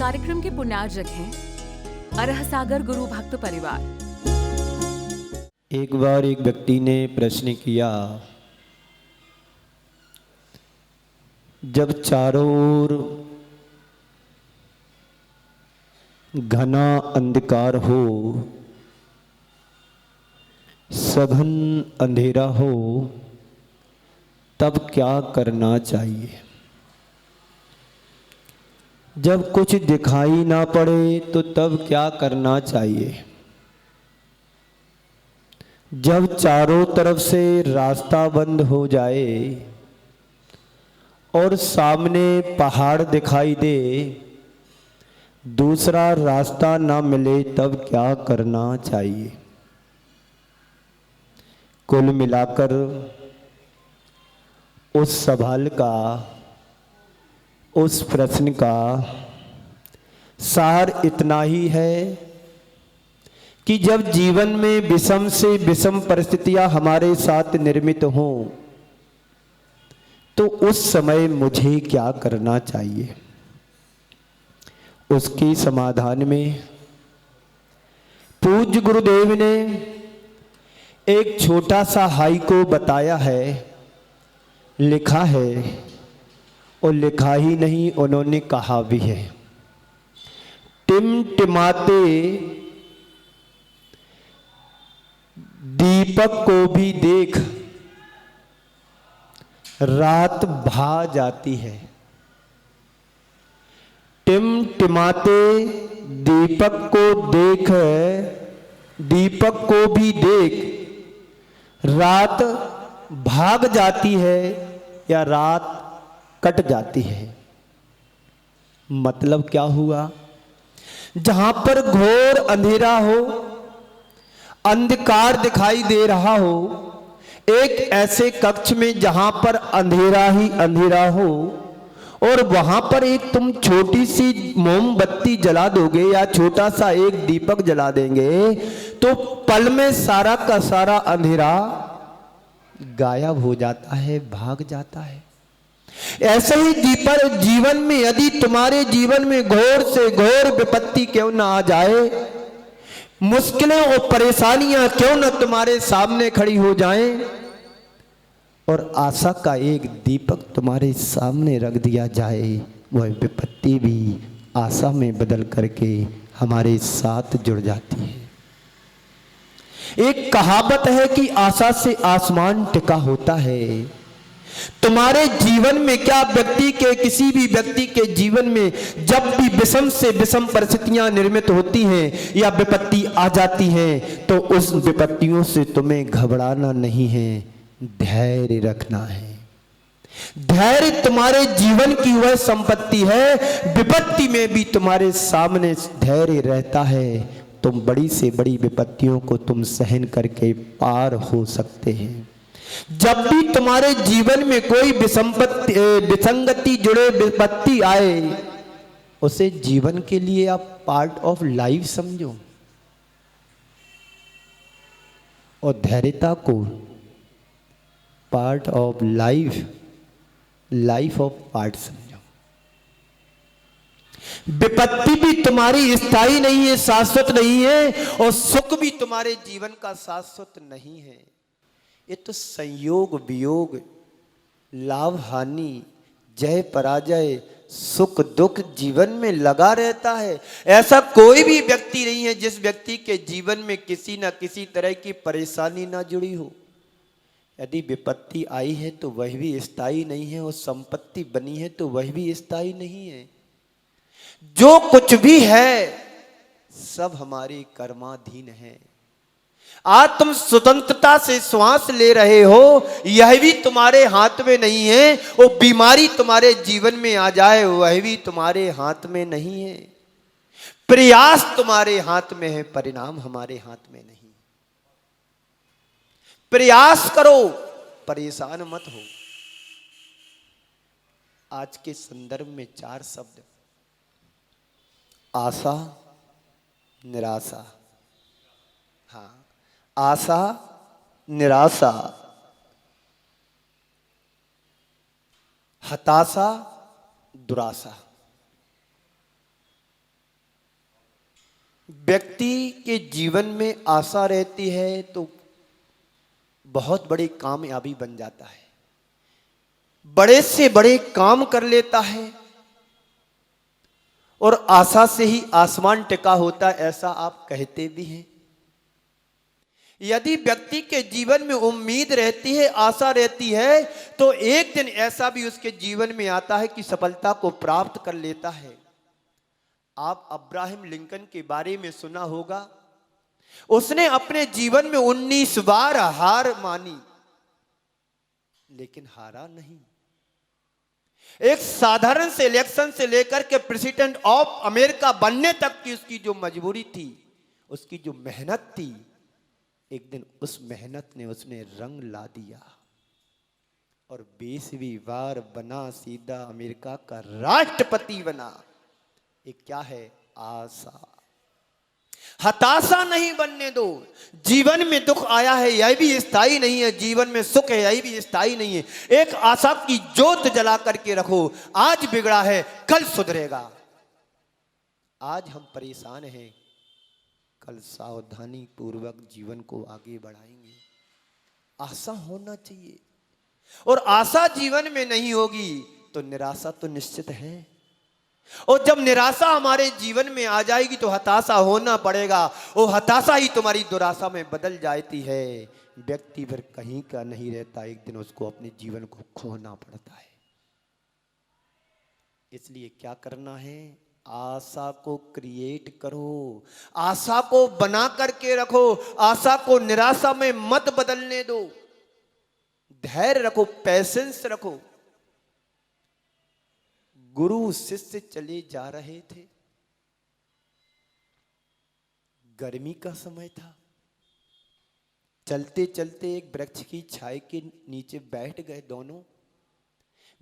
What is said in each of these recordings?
कार्यक्रम के पुण्यार्जक हैं अरह सागर गुरु भक्त परिवार। एक बार एक व्यक्ति ने प्रश्न किया, जब चारों ओर घना अंधकार हो, सघन अंधेरा हो, तब क्या करना चाहिए? जब कुछ दिखाई ना पड़े तो तब क्या करना चाहिए? जब चारों तरफ से रास्ता बंद हो जाए और सामने पहाड़ दिखाई दे, दूसरा रास्ता ना मिले, तब क्या करना चाहिए? कुल मिलाकर उस सवाल का, उस प्रश्न का सार इतना ही है कि जब जीवन में विषम से विषम परिस्थितियां हमारे साथ निर्मित हों, तो उस समय मुझे क्या करना चाहिए? उसके समाधान में पूज्य गुरुदेव ने एक छोटा सा हाइकु बताया है, लिखा है, और लिखा ही नहीं, उन्होंने कहा भी है। टिमटिमाते दीपक को भी देख, रात भा जाती है। टिमटिमाते दीपक को देख, दीपक को भी देख, रात भाग जाती है या रात कट जाती है। मतलब क्या हुआ? जहां पर घोर अंधेरा हो, अंधकार दिखाई दे रहा हो, एक ऐसे कक्ष में जहां पर अंधेरा ही अंधेरा हो, और वहां पर एक तुम छोटी सी मोमबत्ती जला दोगे या छोटा सा एक दीपक जला देंगे, तो पल में सारा का सारा अंधेरा गायब हो जाता है, भाग जाता है। ऐसे ही जीवन में यदि तुम्हारे जीवन में घोर से घोर विपत्ति क्यों ना आ जाए, मुश्किलें और परेशानियां क्यों न तुम्हारे सामने खड़ी हो जाएं, और आशा का एक दीपक तुम्हारे सामने रख दिया जाए, वह विपत्ति भी आशा में बदल करके हमारे साथ जुड़ जाती है। एक कहावत है कि आशा से आसमान टिका होता है। तुम्हारे जीवन में क्या व्यक्ति के, किसी भी व्यक्ति के जीवन में जब भी विषम से विषम परिस्थितियां निर्मित होती हैं या विपत्ति आ जाती हैं, तो उस विपत्तियों से तुम्हें घबराना नहीं है, धैर्य रखना है। धैर्य तुम्हारे जीवन की वह संपत्ति है, विपत्ति में भी तुम्हारे सामने धैर्य रहता है, तुम बड़ी से बड़ी विपत्तियों को तुम सहन करके पार हो सकते हैं। जब भी तुम्हारे जीवन में कोई विसंगति जुड़े विपत्ति आए, उसे जीवन के लिए आप पार्ट ऑफ लाइफ समझो, और धैर्यता को part of life, life of part समझो। विपत्ति भी तुम्हारी स्थायी नहीं है, शाश्वत नहीं है, और सुख भी तुम्हारे जीवन का शाश्वत नहीं है। ये तो संयोग वियोग, लाभ हानि, जय पराजय, सुख दुख जीवन में लगा रहता है। ऐसा कोई भी व्यक्ति नहीं है जिस व्यक्ति के जीवन में किसी न किसी तरह की परेशानी ना जुड़ी हो। यदि विपत्ति आई है तो वह भी स्थायी नहीं है, और संपत्ति बनी है तो वह भी स्थायी नहीं है। जो कुछ भी है सब हमारे कर्माधीन है। आज तुम स्वतंत्रता से श्वास ले रहे हो, यह भी तुम्हारे हाथ में नहीं है। वो बीमारी तुम्हारे जीवन में आ जाए, वह भी तुम्हारे हाथ में नहीं है। प्रयास तुम्हारे हाथ में है, परिणाम हमारे हाथ में नहीं। प्रयास करो, परेशान मत हो। आज के संदर्भ में 4 शब्द: आशा, निराशा। हाँ, आशा, निराशा, हताशा, दुराशा। व्यक्ति के जीवन में आशा रहती है तो बहुत बड़ी कामयाबी बन जाता है, बड़े से बड़े काम कर लेता है और आशा से ही आसमान टिका होता है, ऐसा आप कहते भी हैं। यदि व्यक्ति के जीवन में उम्मीद रहती है, आशा रहती है, तो एक दिन ऐसा भी उसके जीवन में आता है कि सफलता को प्राप्त कर लेता है। आप अब्राहम लिंकन के बारे में सुना होगा, उसने अपने जीवन में 19 बार हार मानी लेकिन हारा नहीं। एक साधारण से इलेक्शन से लेकर के प्रेसिडेंट ऑफ अमेरिका बनने तक की उसकी जो मजबूरी थी, उसकी जो मेहनत थी, एक दिन उस मेहनत ने उसने रंग ला दिया और 20वीं बार बना, सीधा अमेरिका का राष्ट्रपति बना। ये क्या है? आशा। हताशा नहीं बनने दो। जीवन में दुख आया है, यह भी स्थायी नहीं है। जीवन में सुख है, यही भी स्थायी नहीं है। एक आशा की ज्योत जला करके रखो। आज बिगड़ा है, कल सुधरेगा। आज हम परेशान हैं, कल सावधानी पूर्वक जीवन को आगे बढ़ाएंगे। आशा होना चाहिए, और आशा जीवन में नहीं होगी तो निराशा तो निश्चित है। और जब निराशा हमारे जीवन में आ जाएगी तो हताशा होना पड़ेगा, और हताशा ही तुम्हारी दुराशा में बदल जाती है। व्यक्ति फिर कहीं का नहीं रहता, एक दिन उसको अपने जीवन को खोना पड़ता है। इसलिए क्या करना है? आशा को क्रिएट करो, आशा को बना करके रखो, आशा को निराशा में मत बदलने दो। धैर्य रखो, पेशेंस रखो। गुरु शिष्य चले जा रहे थे, गर्मी का समय था। चलते चलते एक वृक्ष की छाया के नीचे बैठ गए दोनों।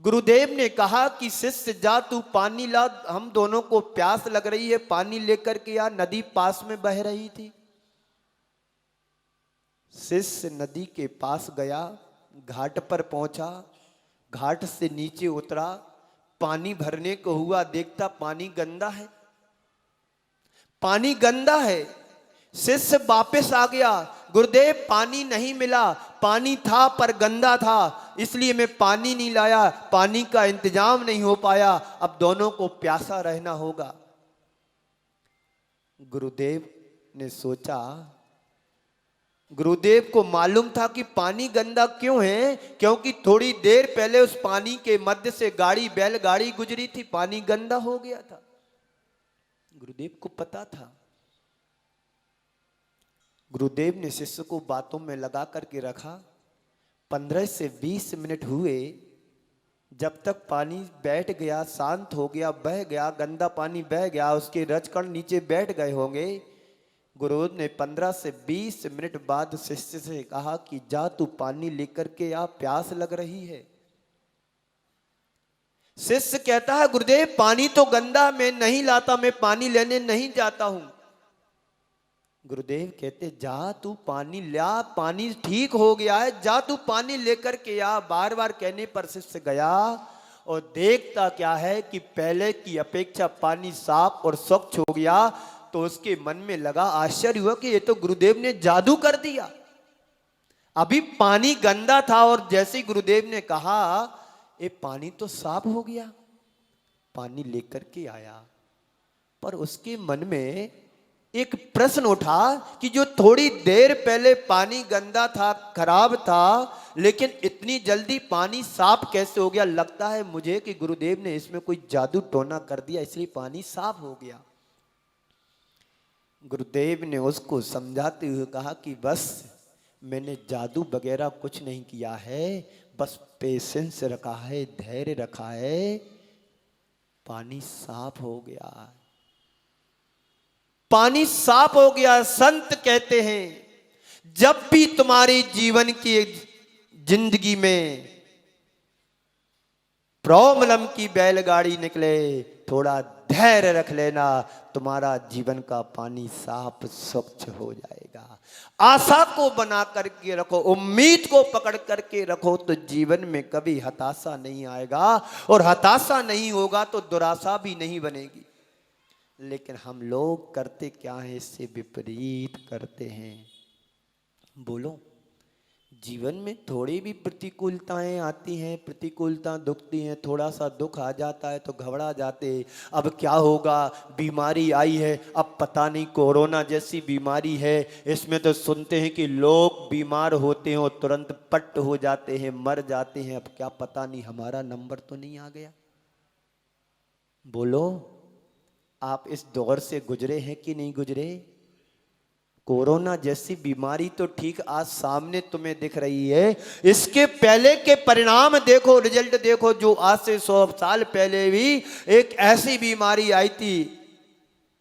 गुरुदेव ने कहा कि शिष्य जा तू पानी ला, हम दोनों को प्यास लग रही है, पानी लेकर के आ। नदी पास में बह रही थी। शिष्य नदी के पास गया, घाट पर पहुंचा, घाट से नीचे उतरा, पानी भरने को हुआ, देखता पानी गंदा है, पानी गंदा है। शिष्य वापस आ गया, गुरुदेव पानी नहीं मिला, पानी था पर गंदा था, इसलिए मैं पानी नहीं लाया, पानी का इंतजाम नहीं हो पाया, अब दोनों को प्यासा रहना होगा। गुरुदेव ने सोचा, गुरुदेव को मालूम था कि पानी गंदा क्यों है, क्योंकि थोड़ी देर पहले उस पानी के मध्य से बैलगाड़ी गुजरी थी, पानी गंदा हो गया था। गुरुदेव को पता था। गुरुदेव ने शिष्य को बातों में लगा करके रखा। 15 से 20 मिनट हुए, जब तक पानी बैठ गया, शांत हो गया, बह गया, गंदा पानी बह गया, उसके रजकण नीचे बैठ गए होंगे। गुरु ने 15 से 20 मिनट बाद शिष्य से कहा कि जा तू पानी लेकर के आ, प्यास लग रही है। शिष्य कहता है, गुरुदेव पानी तो गंदा, मैं नहीं लाता, मैं पानी लेने नहीं जाता हूं। गुरुदेव कहते, जा तू पानी ला, पानी ठीक हो गया है, जा तू पानी लेकर के आ। बार बार कहने पर शिष्य गया और देखता क्या है कि पहले की अपेक्षा पानी साफ और स्वच्छ हो गया। तो उसके मन में लगा, आश्चर्य हुआ कि ये तो गुरुदेव ने जादू कर दिया। अभी पानी गंदा था और जैसे ही गुरुदेव ने कहा ये पानी तो साफ हो गया, पानी लेकर के आया। पर उसके मन में एक प्रश्न उठा कि जो थोड़ी देर पहले पानी गंदा था, खराब था, लेकिन इतनी जल्दी पानी साफ कैसे हो गया? लगता है मुझे कि गुरुदेव ने इसमें कोई जादू टोना कर दिया, इसलिए पानी साफ हो गया। गुरुदेव ने उसको समझाते हुए कहा कि बस मैंने जादू वगैरह कुछ नहीं किया है, बस पेशेंस रखा है, धैर्य रखा है, पानी साफ हो गया, पानी साफ हो गया। संत कहते हैं, जब भी तुम्हारे जीवन की जिंदगी में प्रॉब्लम की बैलगाड़ी निकले, थोड़ा धैर्य रख लेना, तुम्हारा जीवन का पानी साफ स्वच्छ हो जाएगा। आशा को बना करके रखो, उम्मीद को पकड़ करके रखो, तो जीवन में कभी हताशा नहीं आएगा, और हताशा नहीं होगा तो दुराशा भी नहीं बनेगी। लेकिन हम लोग करते क्या है, इससे विपरीत करते हैं। बोलो, जीवन में थोड़ी भी प्रतिकूलताएं आती हैं, प्रतिकूलता दुखती हैं, थोड़ा सा दुख आ जाता है तो घबरा जाते, अब क्या होगा, बीमारी आई है, अब पता नहीं कोरोना जैसी बीमारी है, इसमें तो सुनते हैं कि लोग बीमार होते हैं और तुरंत पट हो जाते हैं, मर जाते हैं, अब क्या पता नहीं हमारा नंबर तो नहीं आ गया। बोलो, आप इस दौर से गुजरे हैं कि नहीं गुजरे? कोरोना जैसी बीमारी तो ठीक आज सामने तुम्हें दिख रही है, इसके पहले के परिणाम देखो, रिजल्ट देखो। जो आज से 100 साल पहले भी एक ऐसी बीमारी आई थी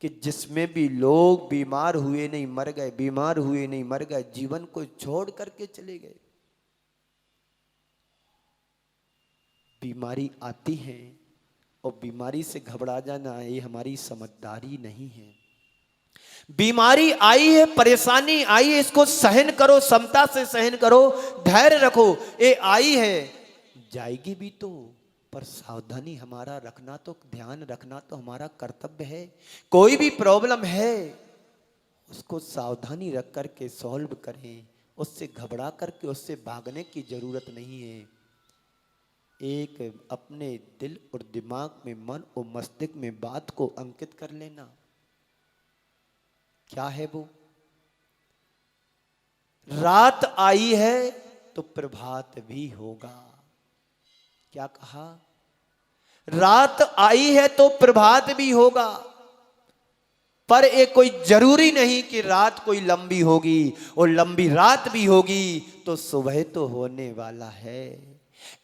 कि जिसमें भी लोग बीमार हुए नहीं मर गए, बीमार हुए नहीं मर गए, जीवन को छोड़ करके चले गए। बीमारी आती है और बीमारी से घबरा जाना, ये हमारी समझदारी नहीं है। बीमारी आई है, परेशानी आई है, इसको सहन करो, क्षमता से सहन करो, धैर्य रखो। ये आई है, जाएगी भी तो, पर सावधानी हमारा रखना, तो ध्यान रखना तो हमारा कर्तव्य है। कोई भी प्रॉब्लम है उसको सावधानी रख करके सॉल्व करें, उससे घबरा करके उससे भागने की जरूरत नहीं है। एक अपने दिल और दिमाग में, मन और मस्तिष्क में बात को अंकित कर लेना। क्या है वो? रात आई है तो प्रभात भी होगा। क्या कहा? रात आई है तो प्रभात भी होगा, पर एक कोई जरूरी नहीं कि रात कोई लंबी होगी और लंबी रात भी होगी तो सुबह तो होने वाला है।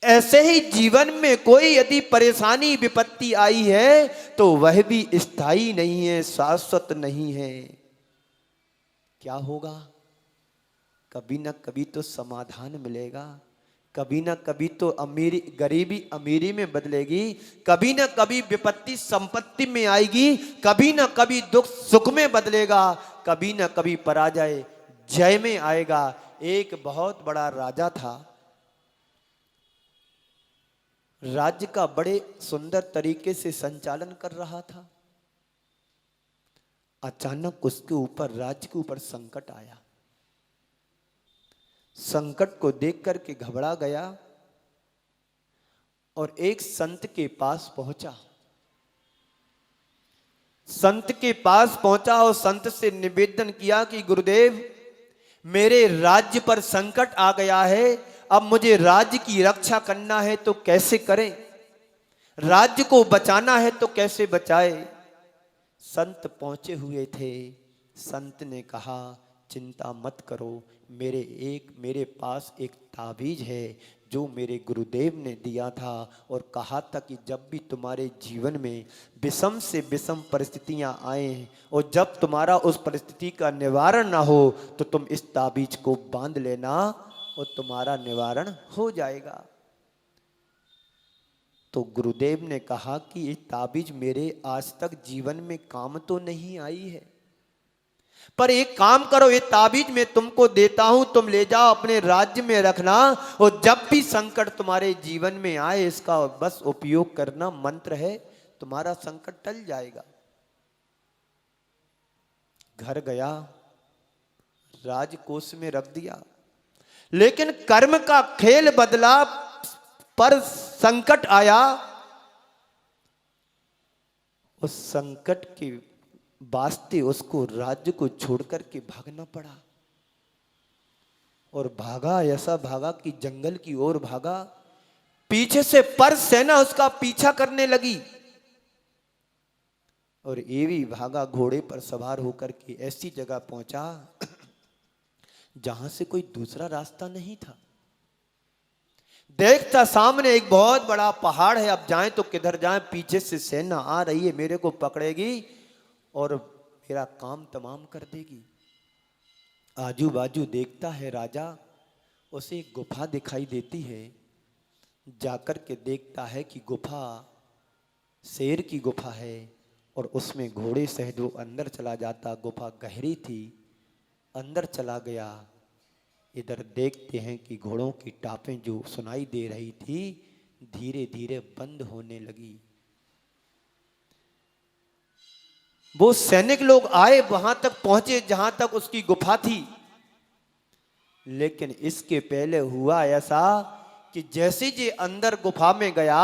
ऐसे ही जीवन में कोई यदि परेशानी विपत्ति आई है तो वह भी स्थायी नहीं है, शाश्वत नहीं है। क्या होगा? कभी ना कभी तो समाधान मिलेगा, कभी ना कभी तो अमीरी गरीबी अमीरी में बदलेगी, कभी ना कभी विपत्ति संपत्ति में आएगी, कभी ना कभी दुख सुख में बदलेगा, कभी ना कभी पराजय जय में आएगा। एक बहुत बड़ा राजा था, राज्य का बड़े सुंदर तरीके से संचालन कर रहा था। अचानक उसके ऊपर, राज्य के ऊपर संकट आया। संकट को देख करके घबरा गया और एक संत के पास पहुंचा। संत के पास पहुंचा और संत से निवेदन किया कि गुरुदेव, मेरे राज्य पर संकट आ गया है, अब मुझे राज्य की रक्षा करना है तो कैसे करें, राज्य को बचाना है तो कैसे बचाए। संत पहुंचे हुए थे। संत ने कहा, चिंता मत करो, मेरे पास एक ताबीज है जो मेरे गुरुदेव ने दिया था और कहा था कि जब भी तुम्हारे जीवन में विषम से विषम परिस्थितियां आए और जब तुम्हारा उस परिस्थिति का निवारण ना हो तो तुम इस ताबीज को बांध लेना और तुम्हारा निवारण हो जाएगा। तो गुरुदेव ने कहा कि ये ताबीज मेरे आज तक जीवन में काम तो नहीं आई है, पर एक काम करो, ये ताबीज मैं तुमको देता हूं, तुम ले जाओ अपने राज्य में रखना और जब भी संकट तुम्हारे जीवन में आए इसका बस उपयोग करना, मंत्र है, तुम्हारा संकट टल जाएगा। घर गया, राजकोष में रख दिया, लेकिन कर्म का खेल बदला, पर संकट आया। उस संकट के वास्ते उसको राज्य को छोड़ करके भागना पड़ा और भागा, ऐसा भागा कि जंगल की ओर भागा। पीछे से पर सेना उसका पीछा करने लगी और ये भी भागा, घोड़े पर सवार होकर के ऐसी जगह पहुंचा जहां से कोई दूसरा रास्ता नहीं था। देखता सामने एक बहुत बड़ा पहाड़ है, अब जाएं तो किधर जाएं, पीछे से सेना आ रही है, मेरे को पकड़ेगी और मेरा काम तमाम कर देगी। आजू बाजू देखता है राजा, उसे एक गुफा दिखाई देती है। जाकर के देखता है कि गुफा शेर की गुफा है और उसमें घोड़े सहित वो अंदर चला जाता। गुफा गहरी थी, अंदर चला गया। इधर देखते हैं कि घोड़ों की टापें जो सुनाई दे रही थी धीरे धीरे बंद होने लगी। वो सैनिक लोग आए, वहां तक पहुंचे जहां तक उसकी गुफा थी। लेकिन इसके पहले हुआ ऐसा कि जैसे जे अंदर गुफा में गया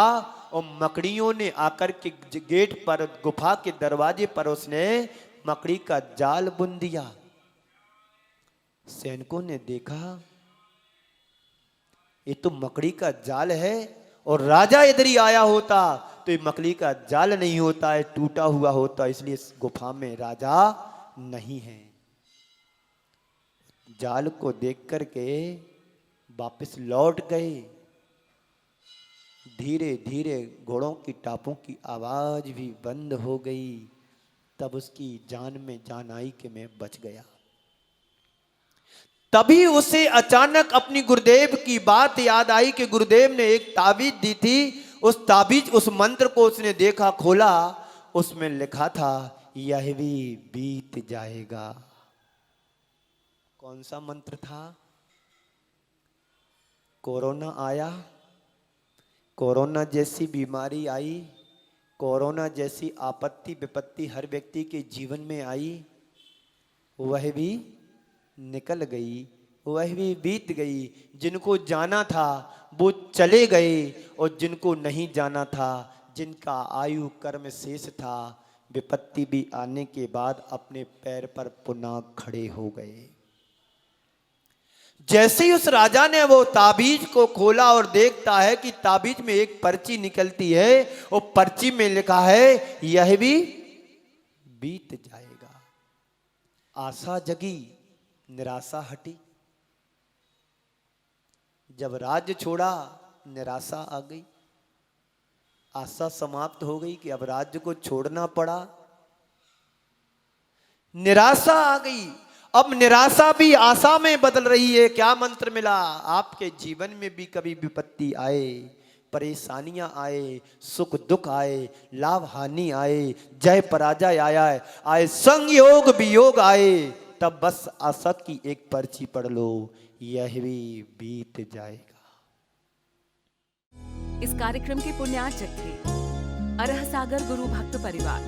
और मकड़ियों ने आकर के गेट पर, गुफा के दरवाजे पर उसने मकड़ी का जाल बुन दिया। सैनिकों ने देखा ये तो मकड़ी का जाल है, और राजा इधर ही आया होता तो ये मकड़ी का जाल नहीं होता है, टूटा हुआ होता, इसलिए इस गुफा में राजा नहीं है। जाल को देख करके वापस लौट गए। धीरे धीरे घोड़ों की टापों की आवाज भी बंद हो गई। तब उसकी जान में जान आई कि मैं बच गया। तभी उसे अचानक अपनी गुरुदेव की बात याद आई कि गुरुदेव ने एक ताबीज दी थी। उस ताबीज, उस मंत्र को उसने देखा, खोला, उसमें लिखा था यह भी बीत जाएगा। कौन सा मंत्र था? कोरोना आया, कोरोना जैसी बीमारी आई, कोरोना जैसी आपत्ति विपत्ति हर व्यक्ति के जीवन में आई, वह भी निकल गई, वह भी बीत गई। जिनको जाना था वो चले गए, और जिनको नहीं जाना था, जिनका आयु कर्म शेष था, विपत्ति भी आने के बाद अपने पैर पर पुनः खड़े हो गए। जैसे ही उस राजा ने वो ताबीज को खोला और देखता है कि ताबीज में एक पर्ची निकलती है, और पर्ची में लिखा है यह भी बीत जाएगा। आशा जगी, निराशा हटी। जब राज्य छोड़ा, निराशा आ गई, आशा समाप्त हो गई कि अब राज्य को छोड़ना पड़ा, निराशा आ गई। अब निराशा भी आशा में बदल रही है। क्या मंत्र मिला? आपके जीवन में भी कभी विपत्ति आए, परेशानियां आए, सुख दुख आए, लाभ हानि आए, जय पराजय आए, संयोग वियोग आए, तब बस आशा की एक पर्ची पढ़ लो, यह भी बीत जाएगा। इस कार्यक्रम के पुण्यार्चक थे अरह सागर गुरु भक्त परिवार।